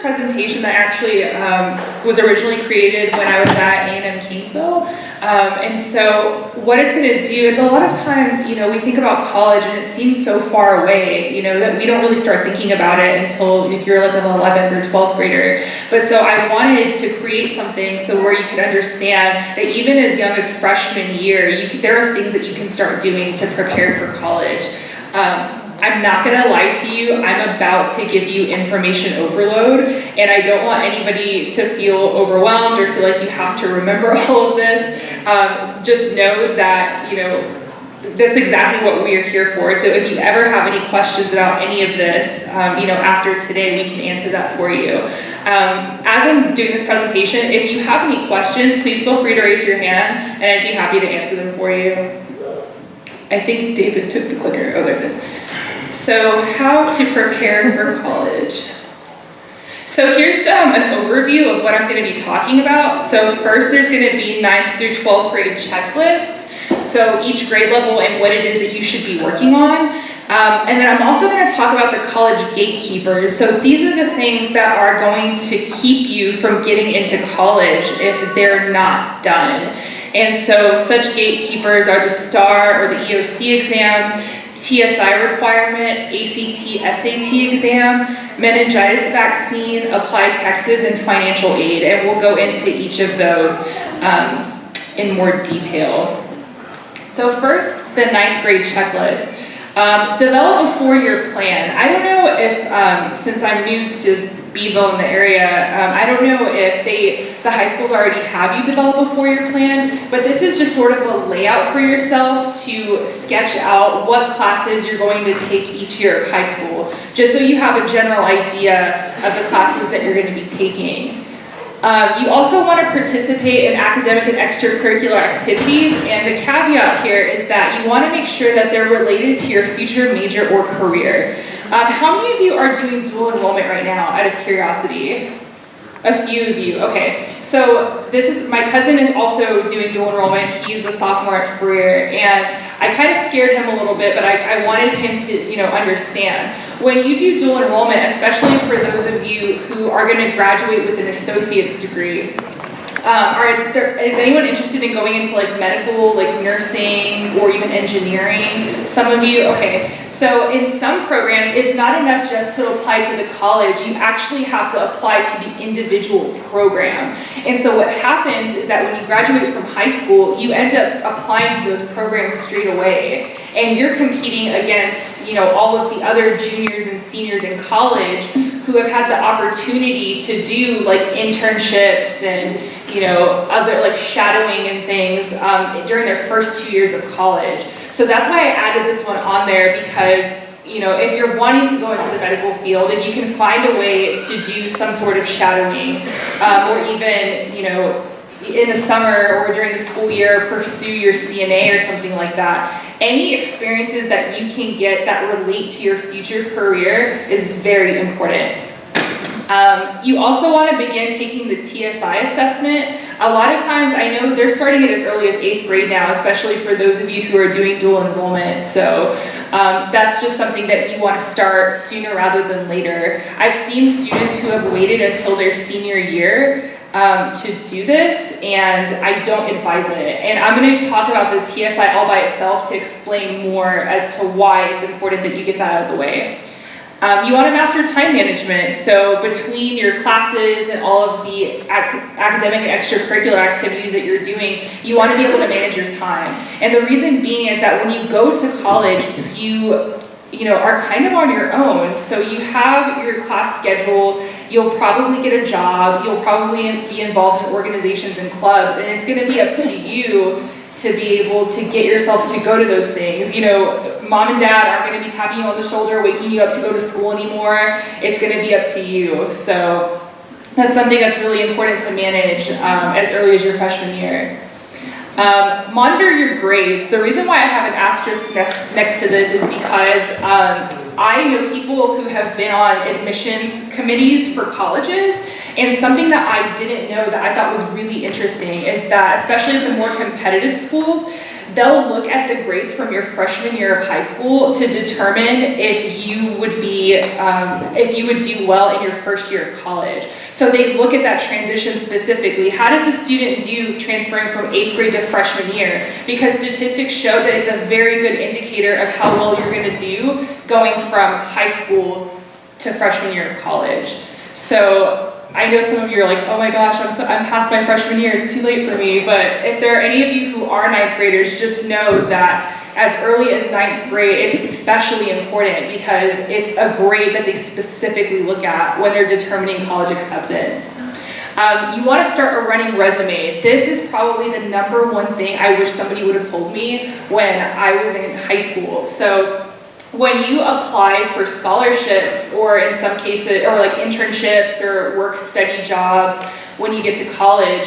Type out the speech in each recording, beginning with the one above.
presentation that actually was originally created when I was at A&M Kingsville. And so what it's going to do is a lot of times, we think about college and it seems so far away, that we don't really start thinking about it until if you're like an 11th or 12th grader. But so I wanted to create something so where you could understand that even as young as freshman year, there are things that you can start doing to prepare for college. I'm not going to lie to you, I'm about to give you information overload, and I don't want anybody to feel overwhelmed or feel like you have to remember all of this. Just know that, that's exactly what we are here for. So if you ever have any questions about any of this, after today, we can answer that for you. As I'm doing this presentation, if you have any questions, please feel free to raise your hand, and I'd be happy to answer them for you. I think David took the clicker. Oh, there it is. So how to prepare for college. So here's an overview of what I'm going to be talking about. So first there's going to be 9th through 12th grade checklists. So each grade level and what it is that you should be working on. And then I'm also going to talk about the college gatekeepers. So these are the things that are going to keep you from getting into college if they're not done. And so such gatekeepers are the STAR or the EOC exams, TSI requirement, ACT, SAT exam, meningitis vaccine, Apply Texas, and financial aid. And we'll go into each of those in more detail. So first, the 9th grade checklist. Develop a 4-year plan. I don't know if, since I'm new to Beeville in the area, I don't know if the high schools already have you develop a 4-year plan, but this is just sort of a layout for yourself to sketch out what classes you're going to take each year of high school, just so you have a general idea of the classes that you're going to be taking. You also want to participate in academic and extracurricular activities, and the caveat here is that you want to make sure that they're related to your future major or career. How many of you are doing dual enrollment right now, out of curiosity? A few of you, okay. So my cousin is also doing dual enrollment. He's a sophomore at Freer, and I kind of scared him a little bit, but I wanted him to, understand. When you do dual enrollment, especially for those of you who are going to graduate with an associate's degree, is anyone interested in going into like medical, like nursing, or even engineering? Some of you, okay. So in some programs, it's not enough just to apply to the college. You actually have to apply to the individual program. And so what happens is that when you graduate from high school, you end up applying to those programs straight away. And you're competing against, all of the other juniors and seniors in college who have had the opportunity to do like internships and other like shadowing and things during their first 2 years of college. So that's why I added this one on there, because if you're wanting to go into the medical field, if you can find a way to do some sort of shadowing, or even in the summer or during the school year pursue your CNA or something like that. Any experiences that you can get that relate to your future career is very important. You also want to begin taking the TSI assessment. A lot of times, I know they're starting it as early as 8th grade now, especially for those of you who are doing dual enrollment. So that's just something that you want to start sooner rather than later. I've seen students who have waited until their senior year to do this, and I don't advise it. And I'm going to talk about the TSI all by itself to explain more as to why it's important that you get that out of the way. You want to master time management. So between your classes and all of the academic and extracurricular activities that you're doing, you want to be able to manage your time. And the reason being is that when you go to college, you are kind of on your own. So you have your class schedule, you'll probably get a job, you'll probably be involved in organizations and clubs, and it's going to be up to you to be able to get yourself to go to those things. Mom and dad aren't going to be tapping you on the shoulder, waking you up to go to school anymore. It's going to be up to you. So that's something that's really important to manage as early as your freshman year. Monitor your grades. The reason why I have an asterisk next to this is because I know people who have been on admissions committees for colleges, and something that I didn't know that I thought was really interesting is that, especially at the more competitive schools, they'll look at the grades from your freshman year of high school to determine if you would do well in your first year of college. So they look at that transition specifically. How did the student do transferring from 8th grade to freshman year? Because statistics show that it's a very good indicator of how well you're going to do going from high school to freshman year of college. So I know some of you are like, oh my gosh, I'm past my freshman year, it's too late for me. But if there are any of you who are 9th graders, just know that as early as 9th grade, it's especially important because it's a grade that they specifically look at when they're determining college acceptance. You want to start a running resume. This is probably the number one thing I wish somebody would have told me when I was in high school. So when you apply for scholarships, or in some cases, or like internships or work-study jobs, when you get to college,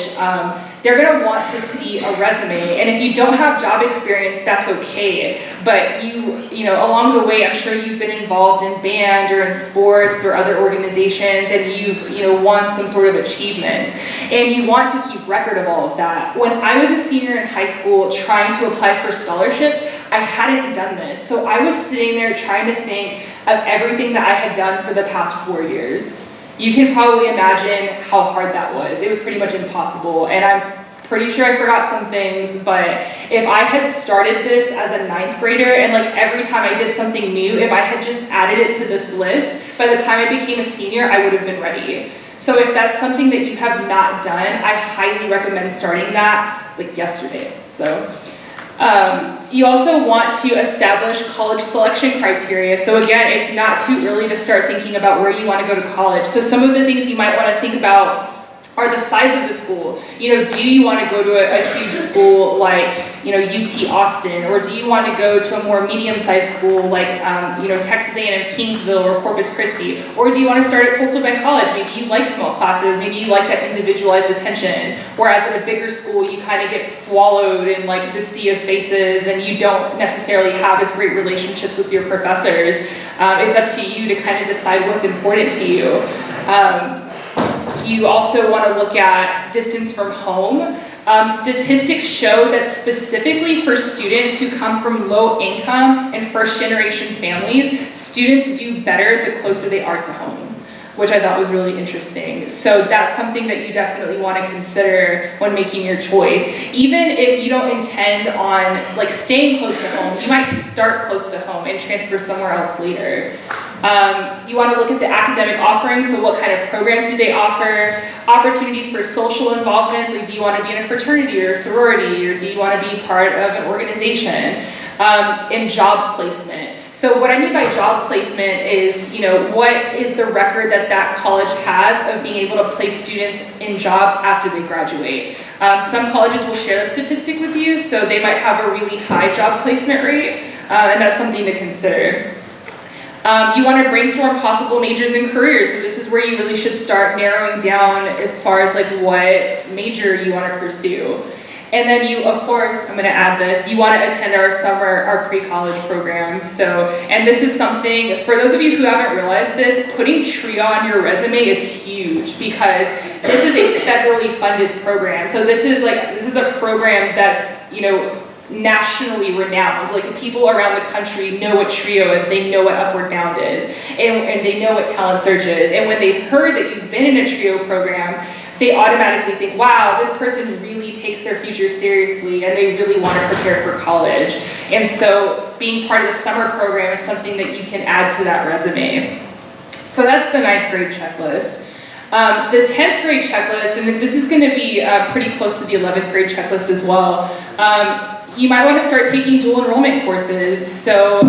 they're gonna want to see a resume. And if you don't have job experience, that's okay. But you know, along the way, I'm sure you've been involved in band or in sports or other organizations, and you've won some sort of achievements. And you want to keep record of all of that. When I was a senior in high school trying to apply for scholarships, I hadn't done this. So I was sitting there trying to think of everything that I had done for the past 4 years. You can probably imagine how hard that was. It was pretty much impossible. And I'm pretty sure I forgot some things, but if I had started this as a 9th grader and like every time I did something new, if I had just added it to this list, by the time I became a senior, I would have been ready. So if that's something that you have not done, I highly recommend starting that like yesterday. So. You also want to establish college selection criteria. So again, it's not too early to start thinking about where you want to go to college. So some of the things you might want to think about are the size of the school. Do you want to go to a huge school like, UT Austin, or do you want to go to a more medium-sized school like, Texas A&M Kingsville or Corpus Christi? Or do you want to start at Coastal Bend College? Maybe you like small classes, maybe you like that individualized attention. Whereas at a bigger school, you kind of get swallowed in like the sea of faces and you don't necessarily have as great relationships with your professors. It's up to you to kind of decide what's important to you. You also want to look at distance from home. Statistics show that specifically for students who come from low income and first generation families, students do better the closer they are to home, which I thought was really interesting. So that's something that you definitely want to consider when making your choice. Even if you don't intend on like staying close to home, you might start close to home and transfer somewhere else later. You want to look at the academic offerings, so what kind of programs do they offer, opportunities for social involvements, like do you want to be in a fraternity or a sorority, or do you want to be part of an organization, and job placement. So what I mean by job placement is, what is the record that college has of being able to place students in jobs after they graduate. Some colleges will share that statistic with you, so they might have a really high job placement rate, and that's something to consider. You want to brainstorm possible majors and careers. So this is where you really should start narrowing down as far as like what major you want to pursue. And then you, of course, I'm going to add this, you want to attend our pre-college program. So, and this is something, for those of you who haven't realized this, putting TRIO on your resume is huge because this is a federally funded program. So this is a program that's, nationally renowned. Like people around the country know what TRIO is, they know what Upward Bound is, and they know what Talent Search is. And when they've heard that you've been in a TRIO program, they automatically think, wow, this person really takes their future seriously and they really want to prepare for college. And so being part of the summer program is something that you can add to that resume. So that's the 9th grade checklist. The 10th grade checklist, and this is going to be pretty close to the 11th grade checklist as well. You might want to start taking dual enrollment courses. So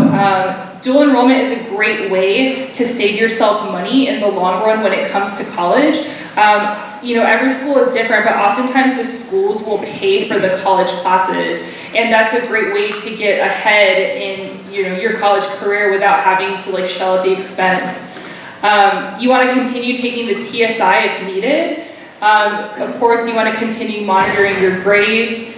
dual enrollment is a great way to save yourself money in the long run when it comes to college. Every school is different, but oftentimes the schools will pay for the college classes, and that's a great way to get ahead in your college career without having to like shell out the expense. You want to continue taking the TSI if needed. Of course, you want to continue monitoring your grades.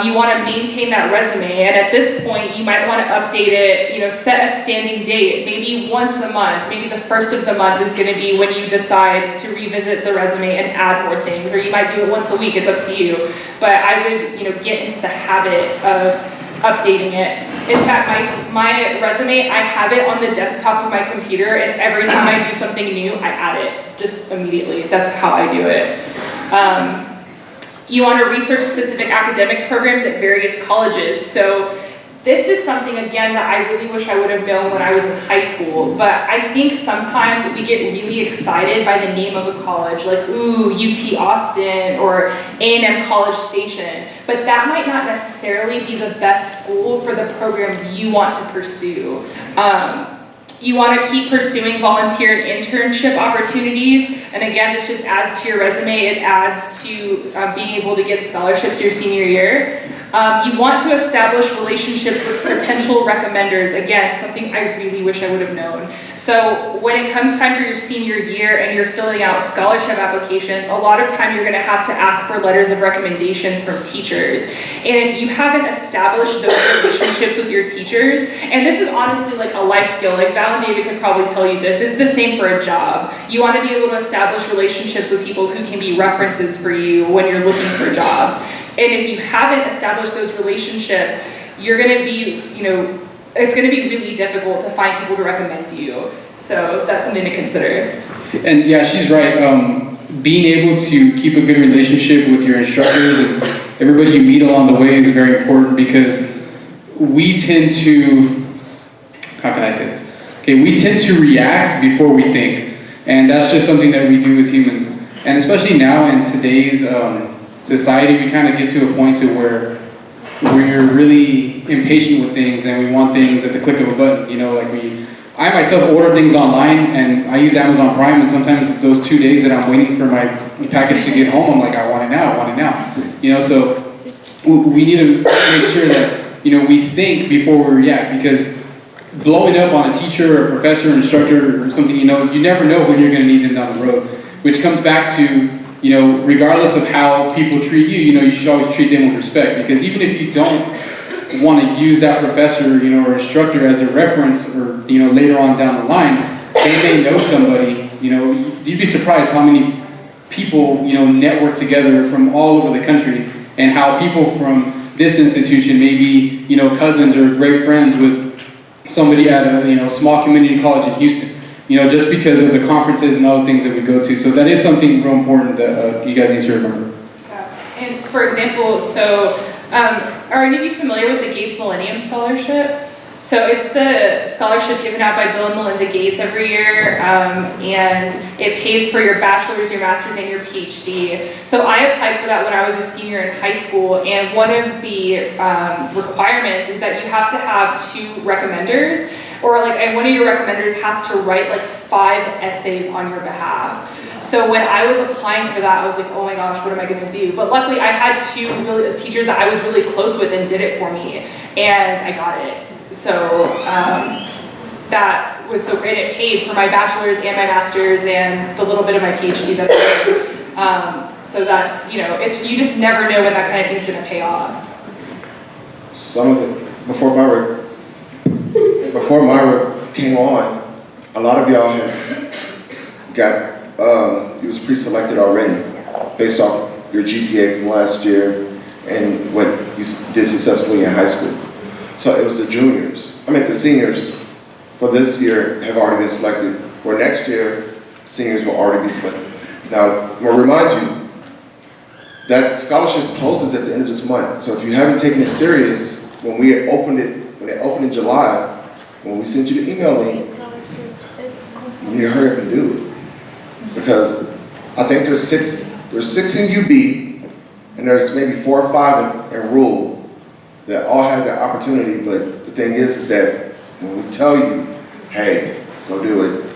You want to maintain that resume, and at this point, you might want to update it, set a standing date, maybe once a month, maybe the first of the month is going to be when you decide to revisit the resume and add more things, or you might do it once a week, it's up to you. But I would, get into the habit of updating it. In fact, my resume, I have it on the desktop of my computer, and every time I do something new, I add it just immediately. That's how I do it. You want to research specific academic programs at various colleges. So this is something, again, that I really wish I would have known when I was in high school, but I think sometimes we get really excited by the name of a college, like, ooh, UT Austin or A&M College Station, but that might not necessarily be the best school for the program you want to pursue. You want to keep pursuing volunteer and internship opportunities, and again, this just adds to your resume, it adds to being able to get scholarships your senior year. You want to establish relationships with potential recommenders. Again, something I really wish I would have known. So when it comes time for your senior year and you're filling out scholarship applications, a lot of time you're going to have to ask for letters of recommendations from teachers. And if you haven't established those relationships with your teachers, and this is honestly like a life skill, like Val and David could probably tell you this, it's the same for a job. You want to be able to establish relationships with people who can be references for you when you're looking for jobs. And if you haven't established those relationships, you're going to be, it's going to be really difficult to find people to recommend you. So that's something to consider. And yeah, she's right. Being able to keep a good relationship with your instructors and everybody you meet along the way is very important, because we tend to, how can I say this? Okay, we tend to react before we think. And that's just something that we do as humans. And especially now in today's society, we kind of get to a point to where we're really impatient with things and we want things at the click of a button. I myself order things online and I use Amazon Prime, and sometimes those 2 days that I'm waiting for my package to get home, I'm like, I want it now. So we need to make sure that, we think before we react, because blowing up on a teacher or a professor or instructor or something, you never know when you're going to need them down the road, which comes back to, regardless of how people treat you, you should always treat them with respect, because even if you don't want to use that professor, or instructor as a reference, or, later on down the line, they may know somebody, you'd be surprised how many people, network together from all over the country, and how people from this institution may be, cousins or great friends with somebody at a, small community college in Houston. Just because of the conferences and other things that we go to. So that is something real important that you guys need to remember. Yeah. And for example, so are any of you familiar with the Gates Millennium Scholarship? So it's the scholarship given out by Bill and Melinda Gates every year, and it pays for your bachelor's, your master's, and your PhD. So I applied for that when I was a senior in high school, and one of the requirements is that you have to have 2 recommenders, and one of your recommenders has to write 5 essays on your behalf. So when I was applying for that, I was like, oh my gosh, what am I going to do? But luckily I had 2 teachers that I was really close with and did it for me, and I got it. So that was so great. It paid for my bachelor's and my master's and the little bit of my PhD that I did. So that's, you just never know when that kind of thing's going to pay off. Some of it, before Myra came on, a lot of y'all had got, you was pre-selected already based off your GPA from last year and what you did successfully in high school. So it was the seniors for this year have already been selected. For next year, seniors will already be selected. Now, I'm going to remind you, that scholarship closes at the end of this month. So if you haven't taken it serious, when they opened in July, when we sent you the email link, you need to hurry up and do it. Because I think there's six in UB, and there's maybe 4 or 5 in Rural that all have that opportunity. But the thing is that when we tell you, hey, go do it,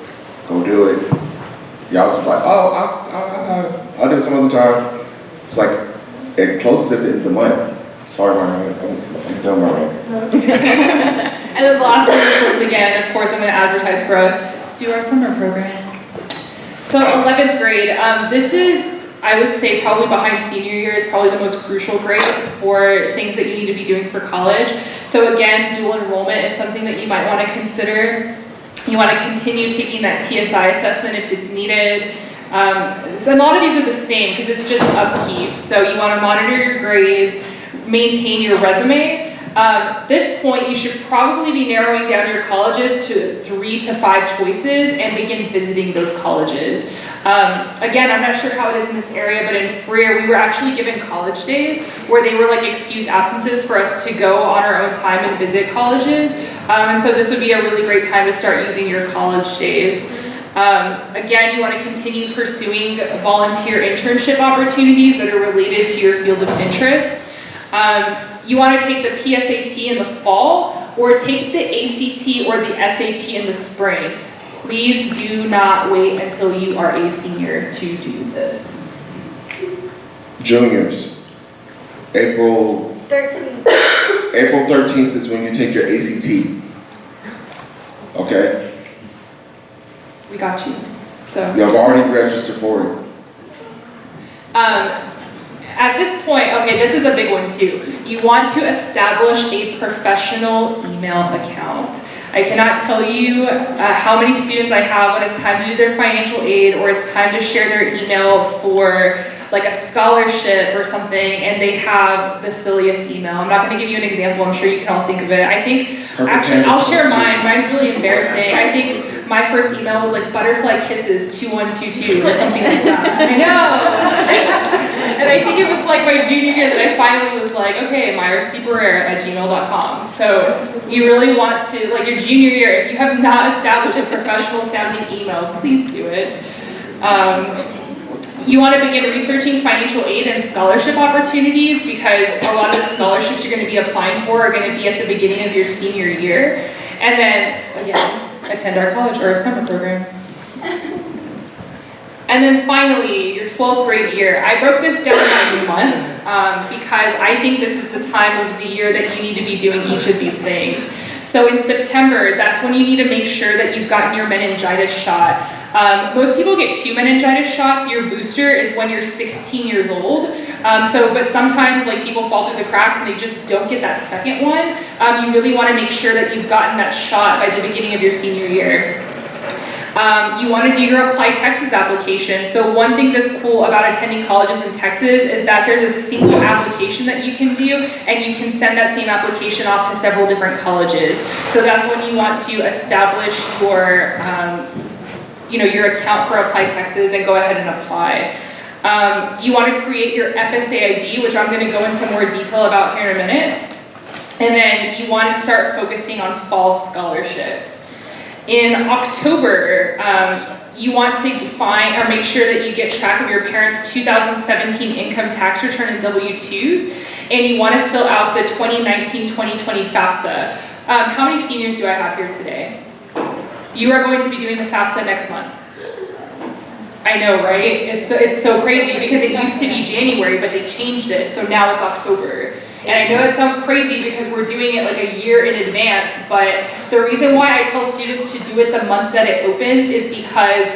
y'all just like, oh, I'll do it some other time. It's like, it closes at the end of the month. Sorry, Margaret, I'm done, Margaret. And then the last one on this list again, of course, I'm going to advertise for us, do our summer program. So 11th grade, this is, I would say, probably behind senior year is probably the most crucial grade for things that you need to be doing for college. So again, dual enrollment is something that you might want to consider. You want to continue taking that TSI assessment if it's needed. So a lot of these are the same because it's just upkeep. So you want to monitor your grades, maintain your resume. This point, you should probably be narrowing down your colleges to 3 to 5 choices and begin visiting those colleges. Again, I'm not sure how it is in this area, but in Freer, we were actually given college days where they were like excused absences for us to go on our own time and visit colleges. And so this would be a really great time to start using your college days. Again, you want to continue pursuing volunteer internship opportunities that are related to your field of interest. You want to take the PSAT in the fall or take the ACT or the SAT in the spring. Please do not wait until you are a senior to do this. Juniors, April 13th is when you take your ACT. Okay? We got you. So. You've already registered for it. At this point, okay, this is a big one too. You want to establish a professional email account. I cannot tell you how many students I have when it's time to do their financial aid or it's time to share their email for like a scholarship or something, and they have the silliest email. I'm not going to give you an example. I'm sure you can all think of it. I think, actually, I'll share mine. Mine's really embarrassing. I think my first email was like butterfly kisses 2122 or something like that. I know. And I think it was like my junior year that I finally was like, okay, myrscbarrera@gmail.com. So you really want to, like your junior year, if you have not established a professional sounding email, please do it. You want to begin researching financial aid and scholarship opportunities because a lot of the scholarships you're going to be applying for are going to be at the beginning of your senior year. And then, again, attend our college or our summer program. And then finally, your 12th grade year. I broke this down by month because I think this is the time of the year that you need to be doing each of these things. So in September, that's when you need to make sure that you've gotten your meningitis shot. Most people get 2 meningitis shots. Your booster is when you're 16 years old. But sometimes like people fall through the cracks and they just don't get that second one. You really want to make sure that you've gotten that shot by the beginning of your senior year. You want to do your Apply Texas application. So one thing that's cool about attending colleges in Texas is that there's a single application that you can do, and you can send that same application off to several different colleges. So that's when you want to establish your your account for Apply Texas and go ahead and apply. You want to create your FSA ID, which I'm going to go into more detail about here in a minute. And then you want to start focusing on fall scholarships. In October, you want to find or make sure that you get track of your parents' 2017 income tax return and W-2s, and you want to fill out the 2019-2020 FAFSA. How many seniors do I have here today? You are going to be doing the FAFSA next month. I know, right? It's so crazy because it used to be January, but they changed it, so now it's October. And I know it sounds crazy because we're doing it like a year in advance, but the reason why I tell students to do it the month that it opens is because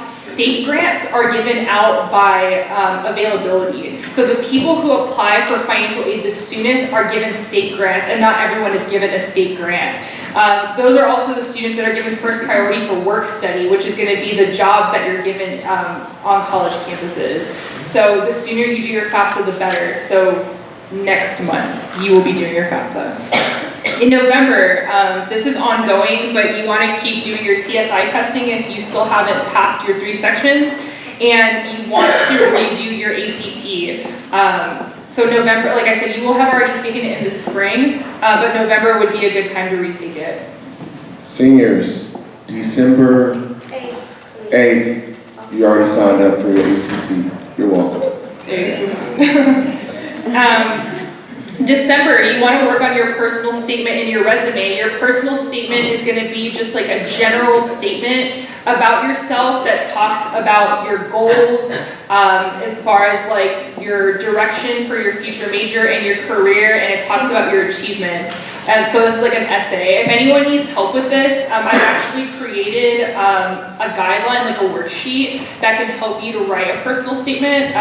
state grants are given out by availability. So the people who apply for financial aid the soonest are given state grants, and not everyone is given a state grant. Those are also the students that are given first priority for work study, which is going to be the jobs that you're given on college campuses. So the sooner you do your FAFSA, the better. So next month, you will be doing your FAFSA. In November, this is ongoing, but you want to keep doing your TSI testing if you still haven't passed your 3 sections, and you want to redo your ACT. So November, like I said, you will have already taken it in the spring, but November would be a good time to retake it. Seniors, December 8th, you already signed up for your ACT. You're welcome. There you go. December, you want to work on your personal statement and your resume. Your personal statement is going to be just like a general statement about yourself that talks about your goals as far as like your direction for your future major and your career, and it talks about your achievements. And so this is like an essay. If anyone needs help with this, I've actually created a guideline, like a worksheet, that can help you to write a personal statement.